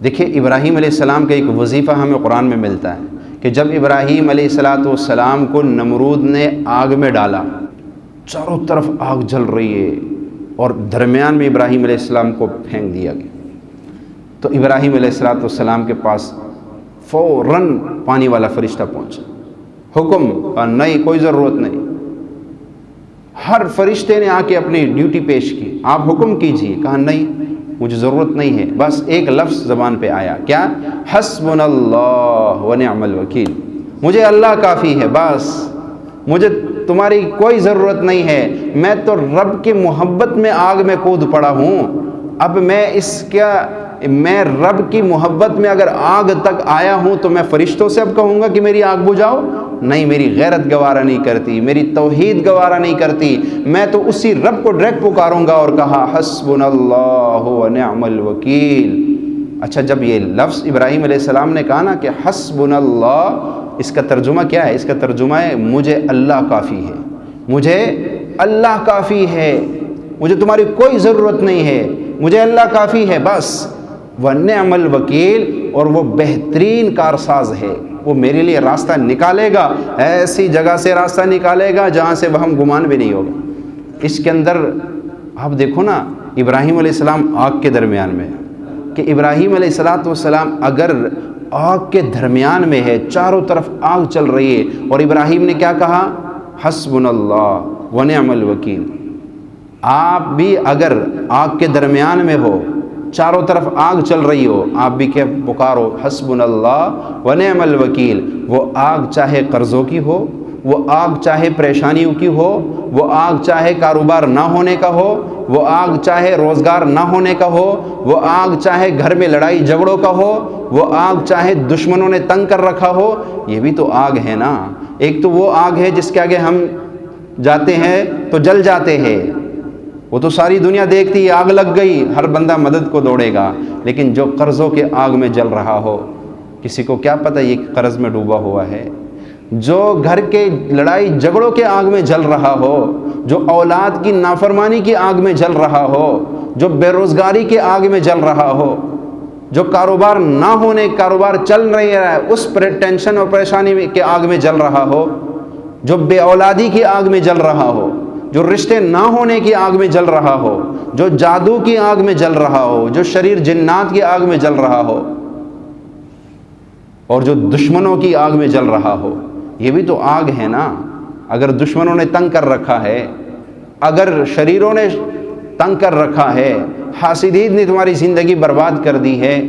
دیکھیے ابراہیم علیہ السلام کا ایک وظیفہ ہمیں قرآن میں ملتا ہے کہ جب ابراہیم علیہ السلام کو نمرود نے آگ میں ڈالا، چاروں طرف آگ جل رہی ہے اور درمیان میں ابراہیم علیہ السلام کو پھینک دیا گیا، تو ابراہیم علیہ السلام کے پاس فوراً پانی والا فرشتہ پہنچا، حکم کہا نہیں کوئی ضرورت نہیں۔ ہر فرشتے نے آ کے اپنی ڈیوٹی پیش کی، آپ حکم کیجیے، کہا نہیں مجھے ضرورت نہیں ہے، بس ایک لفظ زبان پہ آیا، کیا؟ حسبنا اللہ ونعم الوکیل، مجھے اللہ کافی ہے، بس مجھے تمہاری کوئی ضرورت نہیں ہے، میں تو رب کی محبت میں آگ میں کود پڑا ہوں، اب میں رب کی محبت میں اگر آگ تک آیا ہوں تو میں فرشتوں سے اب کہوں گا کہ میری آگ بجھاؤ؟ نہیں، میری غیرت گوارہ نہیں کرتی، میری توحید گوارہ نہیں کرتی، میں تو اسی رب کو ڈائریکٹ پکاروں گا۔ اور کہا حسبنا اللہ ونعم الوکیل۔ اچھا، جب یہ لفظ ابراہیم علیہ السلام نے کہا نا کہ حسبنا اللہ، اس کا ترجمہ کیا ہے؟ اس کا ترجمہ ہے مجھے اللہ کافی ہے، مجھے اللہ کافی ہے، مجھے تمہاری کوئی ضرورت نہیں ہے، مجھے اللہ کافی ہے بس۔ وَنِعْمَ الْوَكِيلُ، اور وہ بہترین کارساز ہے، وہ میرے لیے راستہ نکالے گا، ایسی جگہ سے راستہ نکالے گا جہاں سے وہم گمان بھی نہیں ہوگا۔ اس کے اندر آپ دیکھو نا، ابراہیم علیہ السلام آگ کے درمیان میں، کہ ابراہیم علیہ السلام اگر آگ کے درمیان میں ہے، چاروں طرف آگ چل رہی ہے، اور ابراہیم نے کیا کہا؟ حسبنا اللہ ونعم الوکیل۔ آپ بھی اگر آگ کے درمیان میں ہو، چاروں طرف آگ چل رہی ہو، آپ بھی کیا پکارو؟ حسبنا اللہ ونعم الوکیل۔ وہ آگ چاہے قرضوں کی ہو، وہ آگ چاہے پریشانیوں کی ہو، وہ آگ چاہے کاروبار نہ ہونے کا ہو، وہ آگ چاہے روزگار نہ ہونے کا ہو، وہ آگ چاہے گھر میں لڑائی جھگڑوں کا ہو، وہ آگ چاہے دشمنوں نے تنگ کر رکھا ہو، یہ بھی تو آگ ہے نا۔ ایک تو وہ آگ ہے جس کے آگے ہم جاتے ہیں تو جل جاتے ہیں، وہ تو ساری دنیا دیکھتی ہے، آگ لگ گئی، ہر بندہ مدد کو دوڑے گا۔ لیکن جو قرضوں کے آگ میں جل رہا ہو، کسی کو کیا پتہ یہ قرض میں ڈوبا ہوا ہے؟ جو گھر کے لڑائی جھگڑوں کے آگ میں جل رہا ہو، جو اولاد کی نافرمانی کی آگ میں جل رہا ہو، جو بے روزگاری کے آگ میں جل رہا ہو، جو کاروبار نہ ہونے، کاروبار چل نہیں رہا ہے اس ٹینشن اور پریشانی کے آگ میں جل رہا ہو، جو بے اولادی کی آگ میں جل رہا ہو، جو رشتے نہ ہونے کی آگ میں جل رہا ہو، جو جادو کی آگ میں جل رہا ہو، جو شریر جنات کی آگ میں جل رہا ہو، اور جو دشمنوں کی آگ میں جل رہا ہو، یہ بھی تو آگ ہے نا۔ اگر دشمنوں نے تنگ کر رکھا ہے، اگر شریروں نے تنگ کر رکھا ہے، حاسدین نے تمہاری زندگی برباد کر دی ہے،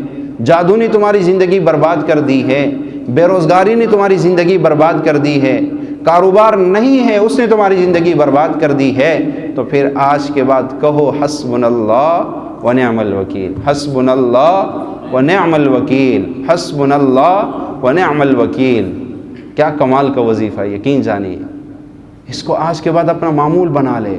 جادو نے تمہاری زندگی برباد کر دی ہے، بے روزگاری نے تمہاری زندگی برباد کر دی ہے، کاروبار نہیں ہے اس نے تمہاری زندگی برباد کر دی ہے، تو پھر آج کے بعد کہو حسبنا اللہ ونعم الوکیل، حسبنا اللہ ونعم الوکیل، حسبنا اللہ ونعم الوکیل۔ کیا کمال کا وظیفہ، یقین جانیے اس کو آج کے بعد اپنا معمول بنا لے۔